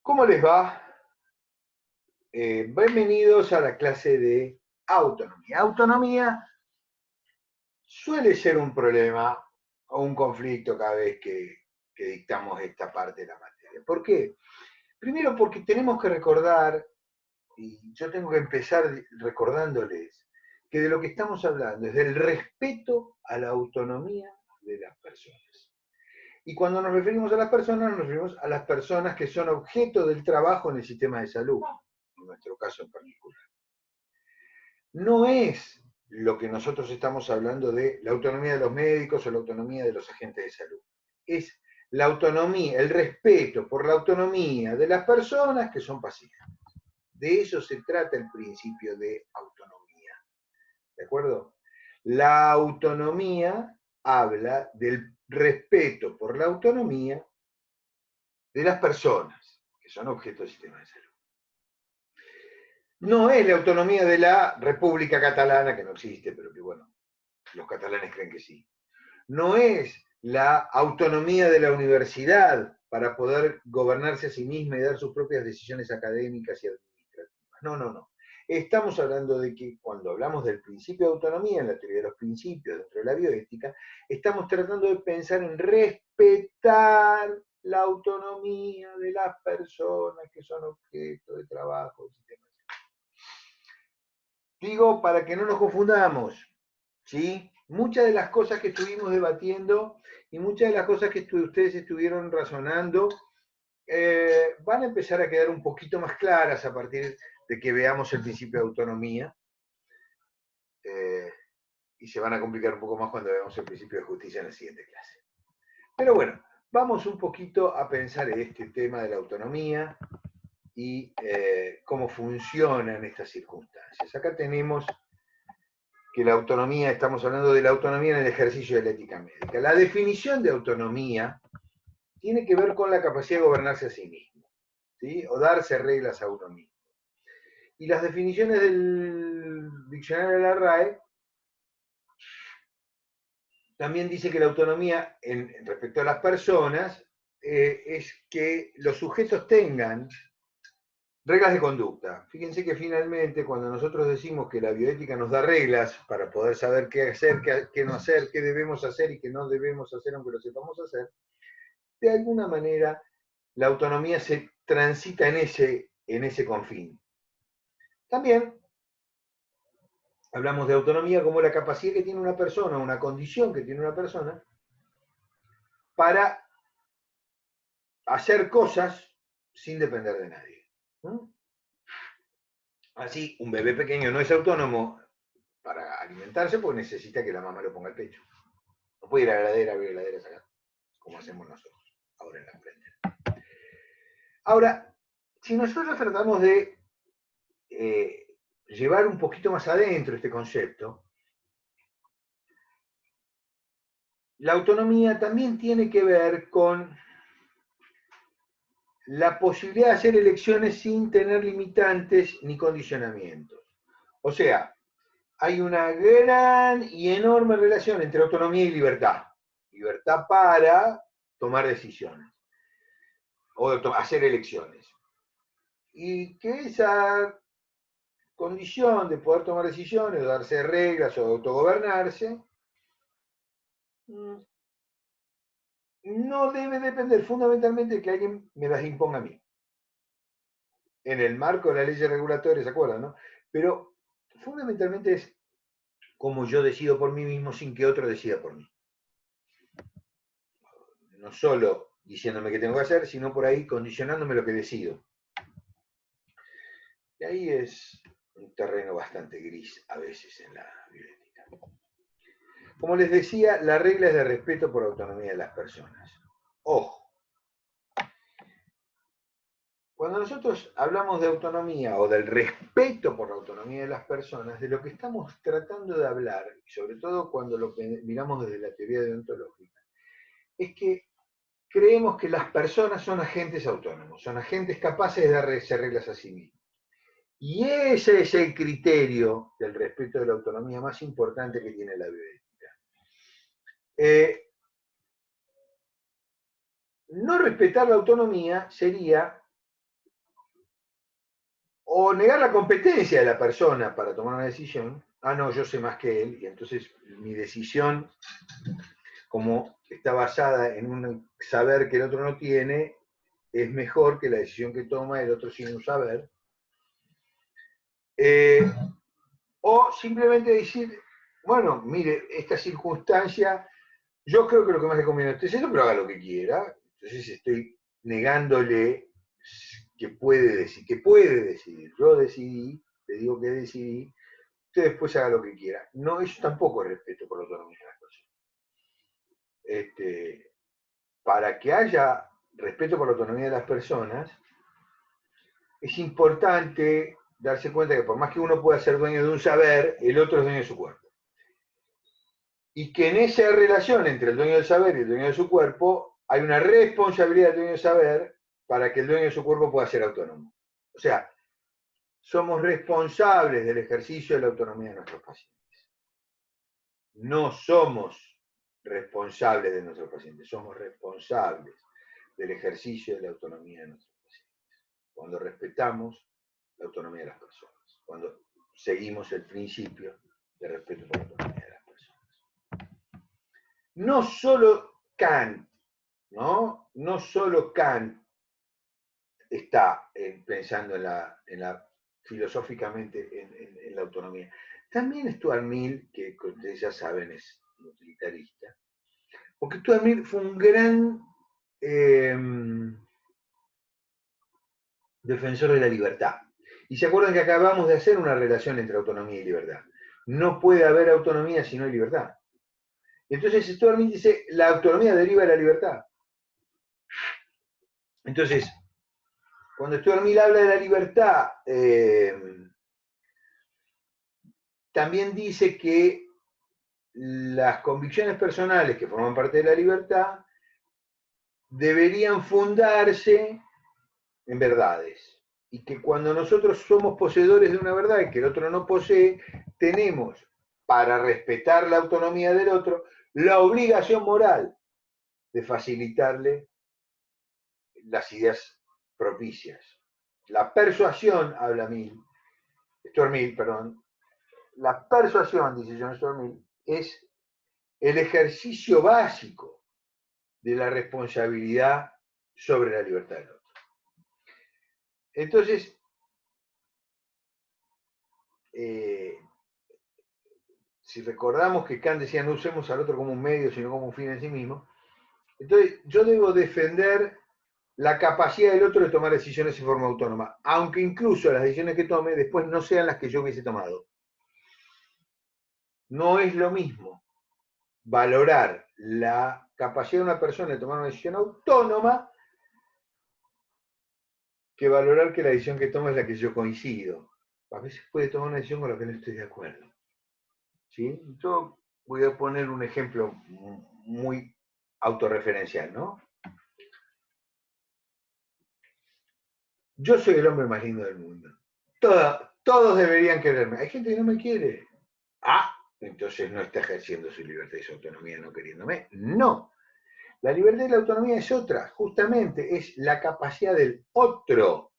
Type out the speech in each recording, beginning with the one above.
¿Cómo les va? Bienvenidos a la clase de autonomía. Autonomía suele ser un problema o un conflicto cada vez que dictamos esta parte de la materia. ¿Por qué? Primero porque tenemos que recordar, y yo tengo que empezar recordándoles, que de lo que estamos hablando es del respeto a la autonomía de las personas. Y cuando nos referimos a las personas, nos referimos a las personas que son objeto del trabajo en el sistema de salud, en nuestro caso en particular. No es lo que nosotros estamos hablando de la autonomía de los médicos o la autonomía de los agentes de salud. Es la autonomía, el respeto por la autonomía de las personas que son pacientes. De eso se trata el principio de autonomía. ¿De acuerdo? La autonomía habla del respeto por la autonomía de las personas que son objeto del sistema de salud. No es la autonomía de la República Catalana, que no existe, pero que bueno, los catalanes creen que sí. No es la autonomía de la universidad para poder gobernarse a sí misma y dar sus propias decisiones académicas y administrativas. No, no, no. Estamos hablando de que cuando hablamos del principio de autonomía, en la teoría de los principios dentro de la bioética, estamos tratando de pensar en respetar la autonomía de las personas que son objeto de trabajo del sistema. Digo, para que no nos confundamos, ¿sí? Muchas de las cosas que estuvimos debatiendo y muchas de las cosas que ustedes estuvieron razonando van a empezar a quedar un poquito más claras a partir de que veamos el principio de autonomía eh, y se van a complicar un poco más cuando veamos el principio de justicia en la siguiente clase. Pero bueno, vamos un poquito a pensar en este tema de la autonomía y cómo funciona en estas circunstancias. Acá tenemos que la autonomía, estamos hablando de la autonomía en el ejercicio de la ética médica. La definición de autonomía tiene que ver con la capacidad de gobernarse a sí mismo, ¿sí? O darse reglas a uno mismo. Y las definiciones del diccionario de la RAE también dice que la autonomía respecto a las personas es que los sujetos tengan reglas de conducta. Fíjense que finalmente cuando nosotros decimos que la bioética nos da reglas para poder saber qué hacer, qué no hacer, qué debemos hacer y qué no debemos hacer aunque lo sepamos hacer, de alguna manera la autonomía se transita en ese confín. También hablamos de autonomía como la capacidad que tiene una persona, una condición que tiene una persona, para hacer cosas sin depender de nadie. Así, un bebé pequeño no es autónomo para alimentarse porque necesita que la mamá lo ponga al pecho. No puede ir a la heladera, abrir la heladera, sacar, como hacemos nosotros ahora en la empresa. Ahora, si nosotros tratamos de llevar un poquito más adentro este concepto, la autonomía también tiene que ver con la posibilidad de hacer elecciones sin tener limitantes ni condicionamientos. O sea, hay una gran y enorme relación entre autonomía y libertad. Libertad para tomar decisiones o hacer elecciones. Y que esa condición de poder tomar decisiones, o darse reglas o autogobernarse, no debe depender fundamentalmente de que alguien me las imponga a mí. En el marco de las leyes regulatorias, ¿se acuerdan? ¿No? Pero fundamentalmente es como yo decido por mí mismo sin que otro decida por mí. No solo diciéndome qué tengo que hacer, sino por ahí condicionándome lo que decido. Y ahí es un terreno bastante gris a veces en la bioética. Como les decía, la regla es de respeto por la autonomía de las personas. Ojo, cuando nosotros hablamos de autonomía o del respeto por la autonomía de las personas, de lo que estamos tratando de hablar, y sobre todo cuando lo miramos desde la teoría deontológica, es que creemos que las personas son agentes autónomos, son agentes capaces de darse reglas a sí mismos. Y ese es el criterio del respeto de la autonomía más importante que tiene la bioética. No respetar la autonomía sería o negar la competencia de la persona para tomar una decisión. Ah, no, yo sé más que él, y entonces mi decisión, como está basada en un saber que el otro no tiene, es mejor que la decisión que toma el otro sin un saber. O simplemente decir, bueno, mire, esta circunstancia, yo creo que lo que más le conviene a usted es eso, pero haga lo que quiera. Entonces estoy negándole que puede decidir. Yo decidí, le digo que decidí, usted después haga lo que quiera. No, eso tampoco es respeto por la autonomía de las personas. Para que haya respeto por la autonomía de las personas, es importante darse cuenta que por más que uno pueda ser dueño de un saber, el otro es dueño de su cuerpo. Y que en esa relación entre el dueño del saber y el dueño de su cuerpo hay una responsabilidad del dueño del saber para que el dueño de su cuerpo pueda ser autónomo. O sea, somos responsables del ejercicio de la autonomía de nuestros pacientes. No somos responsables de nuestros pacientes, somos responsables del ejercicio de la autonomía de nuestros pacientes. Cuando respetamos la autonomía de las personas, cuando seguimos el principio de respeto por la autonomía de las personas. No solo Kant, no solo Kant está pensando filosóficamente en la autonomía. También Stuart Mill, que ustedes ya saben es utilitarista, porque Stuart Mill fue un gran defensor de la libertad. Y se acuerdan que acabamos de hacer una relación entre autonomía y libertad. No puede haber autonomía si no hay libertad. Entonces Stuart Mill dice, la autonomía deriva de la libertad. Entonces, cuando Stuart Mill habla de la libertad, también dice que las convicciones personales que forman parte de la libertad deberían fundarse en verdades. Y que cuando nosotros somos poseedores de una verdad y que el otro no posee, tenemos, para respetar la autonomía del otro, la obligación moral de facilitarle las ideas propicias. La persuasión, habla Stuart Mill, perdón, la persuasión, dice John Stuart Mill, es el ejercicio básico de la responsabilidad sobre la libertad del otro. Entonces, si recordamos que Kant decía no usemos al otro como un medio, sino como un fin en sí mismo, entonces yo debo defender la capacidad del otro de tomar decisiones en forma autónoma, aunque incluso las decisiones que tome después no sean las que yo hubiese tomado. No es lo mismo valorar la capacidad de una persona de tomar una decisión autónoma que valorar que la decisión que toma es la que yo coincido. A veces puede tomar una decisión con la que no estoy de acuerdo. ¿Sí? Yo voy a poner un ejemplo muy autorreferencial, ¿no? Yo soy el hombre más lindo del mundo. Todos deberían quererme. Hay gente que no me quiere. Ah, entonces no está ejerciendo su libertad y su autonomía no queriéndome. No. La libertad y la autonomía es otra. Justamente es la capacidad del otro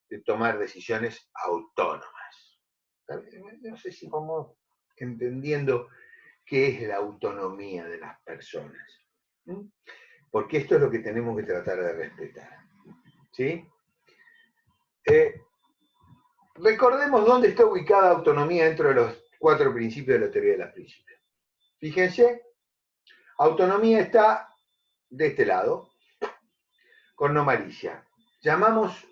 de tomar decisiones autónomas. No sé si vamos entendiendo qué es la autonomía de las personas. Porque esto es lo que tenemos que tratar de respetar. ¿Sí? Recordemos dónde está ubicada la autonomía dentro de los 4 principios de la teoría de las principios. Fíjense, autonomía está de este lado, con no malicia. Llamamos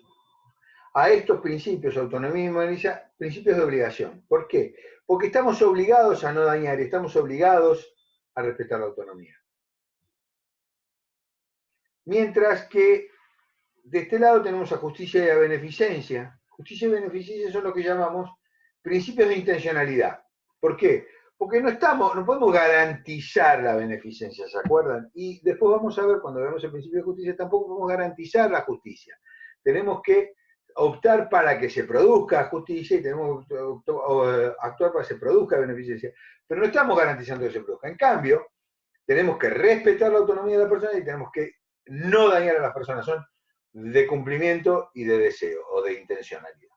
a estos principios, autonomía y malicia, principios de obligación. ¿Por qué? Porque estamos obligados a no dañar y estamos obligados a respetar la autonomía. Mientras que de este lado tenemos a justicia y a beneficencia. Justicia y beneficencia son lo que llamamos principios de intencionalidad. ¿Por qué? Porque no podemos garantizar la beneficencia, ¿se acuerdan? Y después vamos a ver, cuando vemos el principio de justicia, tampoco podemos garantizar la justicia. Tenemos que optar para que se produzca justicia y tenemos que actuar para que se produzca beneficencia, pero no estamos garantizando que se produzca. En cambio, tenemos que respetar la autonomía de la persona y tenemos que no dañar a las personas. Son de cumplimiento y de deseo o de intencionalidad.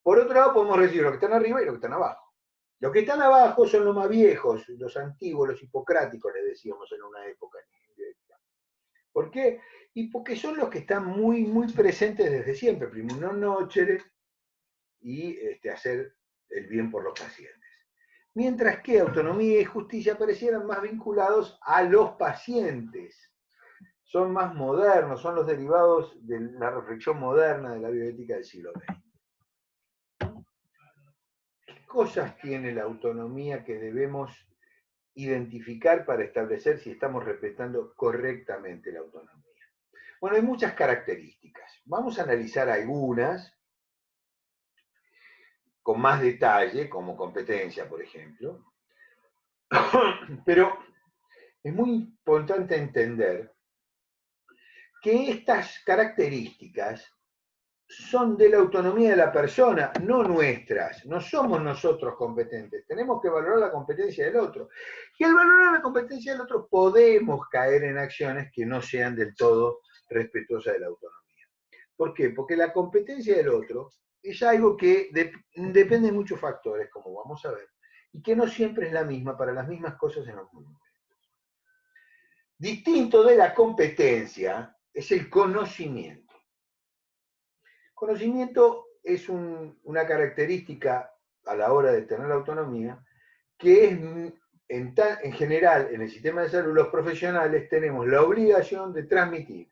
Por otro lado, podemos recibir los que están arriba y los que están abajo. Los que están abajo son los más viejos, los antiguos, los hipocráticos, les decíamos en una época. ¿Por qué? Y porque son los que están muy, muy presentes desde siempre. Primero non nocere y hacer el bien por los pacientes. Mientras que autonomía y justicia parecieran más vinculados a los pacientes. Son más modernos, son los derivados de la reflexión moderna de la bioética del siglo XX. ¿Qué cosas tiene la autonomía que debemos identificar para establecer si estamos respetando correctamente la autonomía? Bueno, hay muchas características. Vamos a analizar algunas con más detalle, como competencia, por ejemplo. Pero es muy importante entender que estas características son de la autonomía de la persona, no nuestras. No somos nosotros competentes. Tenemos que valorar la competencia del otro. Y al valorar la competencia del otro podemos caer en acciones que no sean del todo respetuosas de la autonomía. ¿Por qué? Porque la competencia del otro es algo que depende de muchos factores, como vamos a ver, y que no siempre es la misma para las mismas cosas en los momentos. Distinto de la competencia es el conocimiento. Conocimiento es una característica a la hora de tener la autonomía que es, en general, en el sistema de salud, los profesionales tenemos la obligación de transmitir.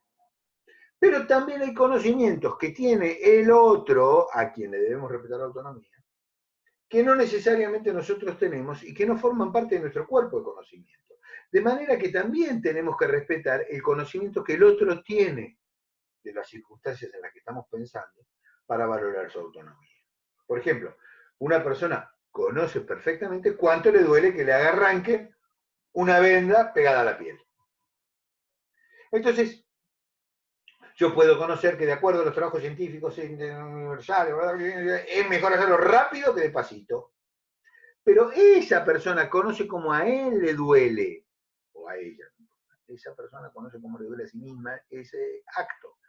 Pero también hay conocimientos que tiene el otro, a quien le debemos respetar la autonomía, que no necesariamente nosotros tenemos y que no forman parte de nuestro cuerpo de conocimiento. De manera que también tenemos que respetar el conocimiento que el otro tiene de las circunstancias en las que estamos pensando para valorar su autonomía. Por ejemplo, una persona conoce perfectamente cuánto le duele que le haga arranque una venda pegada a la piel. Entonces, yo puedo conocer que de acuerdo a los trabajos científicos universales, es mejor hacerlo rápido que despacito. Pero esa persona conoce cómo a él le duele, o a ella. Esa persona conoce cómo le duele a sí misma ese acto.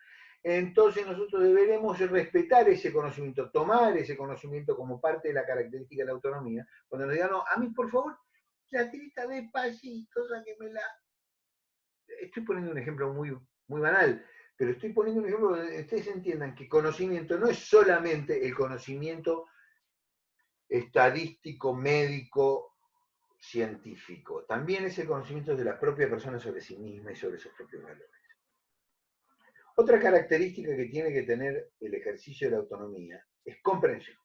Entonces nosotros deberemos respetar ese conocimiento, tomar ese conocimiento como parte de la característica de la autonomía. Cuando nos digan, no, a mí por favor, la tirita despacito, sáquemela. Estoy poniendo un ejemplo muy, muy banal, pero estoy poniendo un ejemplo donde ustedes entiendan que conocimiento no es solamente el conocimiento estadístico, médico, científico, también es el conocimiento de la propia persona sobre sí misma y sobre sus propios valores. Otra característica que tiene que tener el ejercicio de la autonomía es comprensión.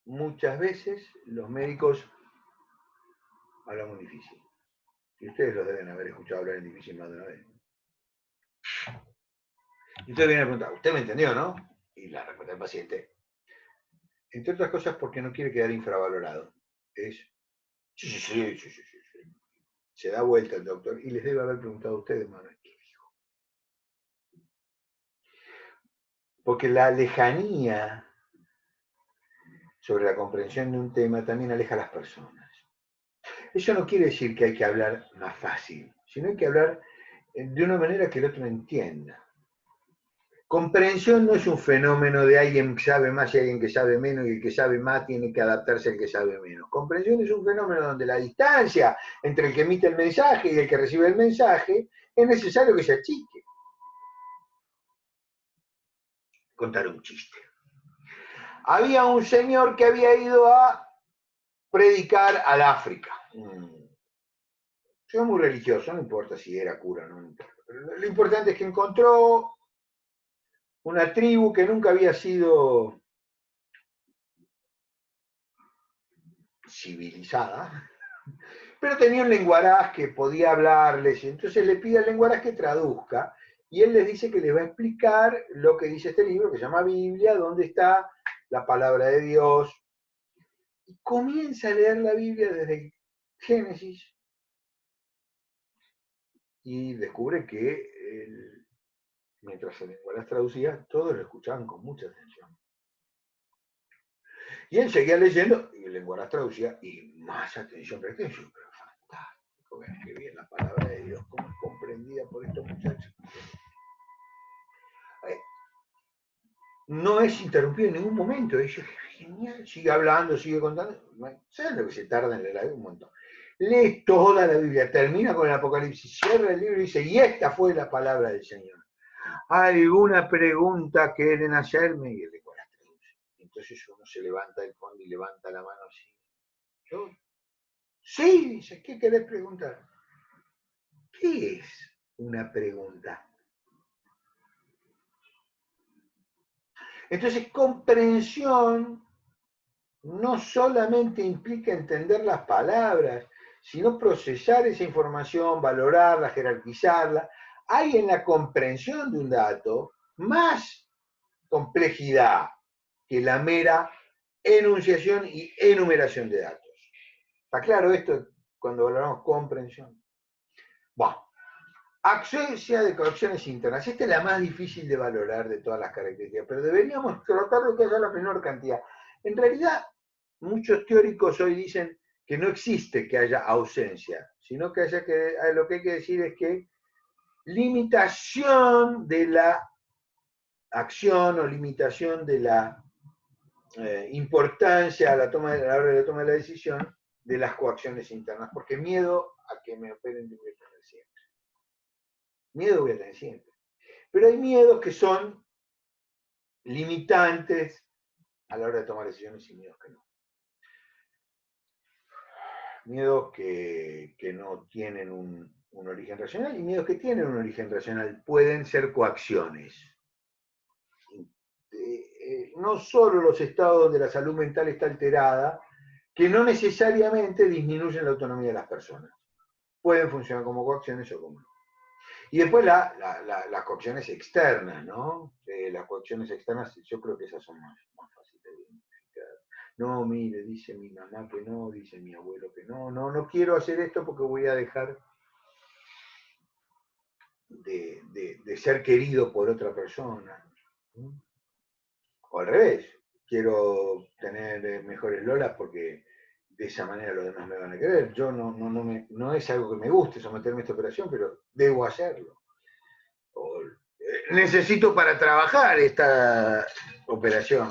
Muchas veces los médicos hablan muy difícil. Y ustedes lo deben haber escuchado hablar en difícil más de una vez. Y ustedes vienen a preguntar, ¿usted me entendió, no? Y la respuesta del paciente, entre otras cosas porque no quiere quedar infravalorado, es, sí. Se da vuelta el doctor y les debe haber preguntado a ustedes, Manuel, ¿qué dijo? Porque la lejanía sobre la comprensión de un tema también aleja a las personas. Eso no quiere decir que hay que hablar más fácil, sino hay que hablar de una manera que el otro entienda. Comprensión no es un fenómeno de alguien que sabe más y alguien que sabe menos, y el que sabe más tiene que adaptarse al que sabe menos. Comprensión es un fenómeno donde la distancia entre el que emite el mensaje y el que recibe el mensaje es necesario que se achique. Contar un chiste. Había un señor que había ido a predicar al África. Yo muy religioso, no importa si era cura o no importa. Pero lo importante es que encontró una tribu que nunca había sido civilizada, pero tenía un lenguaraz que podía hablarles, y entonces le pide al lenguaraz que traduzca, y él les dice que les va a explicar lo que dice este libro, que se llama Biblia, donde está la palabra de Dios, y comienza a leer la Biblia desde Génesis, y descubre que mientras el lenguaraz traducía, todos lo escuchaban con mucha atención. Y él seguía leyendo, y el lenguaraz traducía, y más atención, pero fantástico, vean qué bien la palabra de Dios, cómo es comprendida por estos muchachos. no es interrumpido en ningún momento. Y yo, genial, sigue hablando, sigue contando. ¿Sabes lo que se tarda en leer? Un montón. Lee toda la Biblia, termina con el Apocalipsis, cierra el libro y dice, y esta fue la palabra del Señor. ¿Alguna pregunta quieren hacerme? Y el lenguaje las traduce. Entonces uno se levanta del fondo y levanta la mano así. ¿Yo? Sí, dice, ¿qué querés preguntar? ¿Qué es una pregunta? Entonces, comprensión no solamente implica entender las palabras, sino procesar esa información, valorarla, jerarquizarla. Hay en la comprensión de un dato más complejidad que la mera enunciación y enumeración de datos. ¿Está claro esto cuando valoramos comprensión? Bueno, ausencia de correcciones internas. Esta es la más difícil de valorar de todas las características, pero deberíamos tratar de que haya la menor cantidad. En realidad, muchos teóricos hoy dicen que no existe que haya ausencia, sino que, lo que hay que decir es que limitación de la acción o limitación de la importancia a la hora de la toma de la decisión de las coacciones internas, porque miedo a que me operen voy a tener siempre. Miedo voy a tener siempre. Pero hay miedos que son limitantes a la hora de tomar decisiones y miedos que no. Miedos que no tienen un origen racional y miedos que tienen un origen racional pueden ser coacciones. No solo los estados donde la salud mental está alterada, que no necesariamente disminuyen la autonomía de las personas. Pueden funcionar como coacciones o como no. Y después las coacciones externas, ¿no? Las coacciones externas, yo creo que esas son más fáciles de identificar. No, mire, dice mi mamá que no, dice mi abuelo que no, no quiero hacer esto porque voy a dejar de ser querido por otra persona. O al revés, quiero tener mejores lolas porque de esa manera los demás me van a querer. Yo no es algo que me guste someterme a esta operación, pero debo hacerlo. O, necesito para trabajar esta operación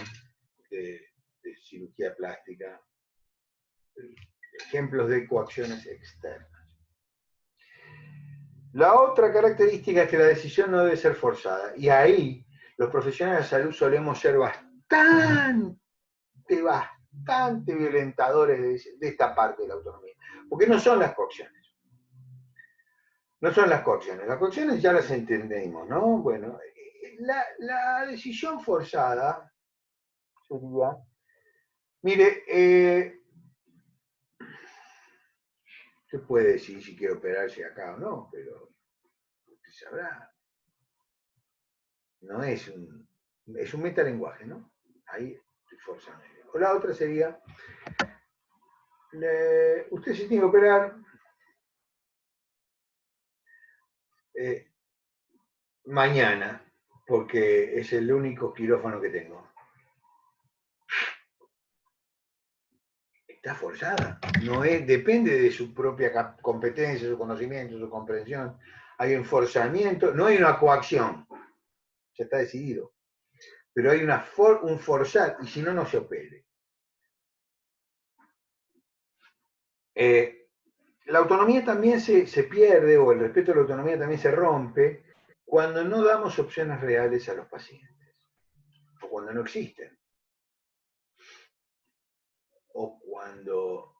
de cirugía plástica. Ejemplos de coacciones externas. La otra característica es que la decisión no debe ser forzada. Y ahí los profesionales de salud solemos ser bastante violentadores de esta parte de la autonomía. Porque no son las coacciones. No son las coacciones. Las coacciones ya las entendemos, ¿no? Bueno, la decisión forzada sería, mire, usted puede decir si quiere operarse acá o no, pero usted sabrá. No es un metalenguaje, ¿no? Ahí estoy forzando. O la otra sería, usted se tiene que operar mañana, porque es el único quirófano que tengo. Está forzada, no es, depende de su propia competencia, su conocimiento, su comprensión. Hay un forzamiento, no hay una coacción, ya está decidido, pero hay un forzar, y si no, no se opere. La autonomía también se pierde, o el respeto a la autonomía también se rompe, cuando no damos opciones reales a los pacientes, o cuando no existen, o cuando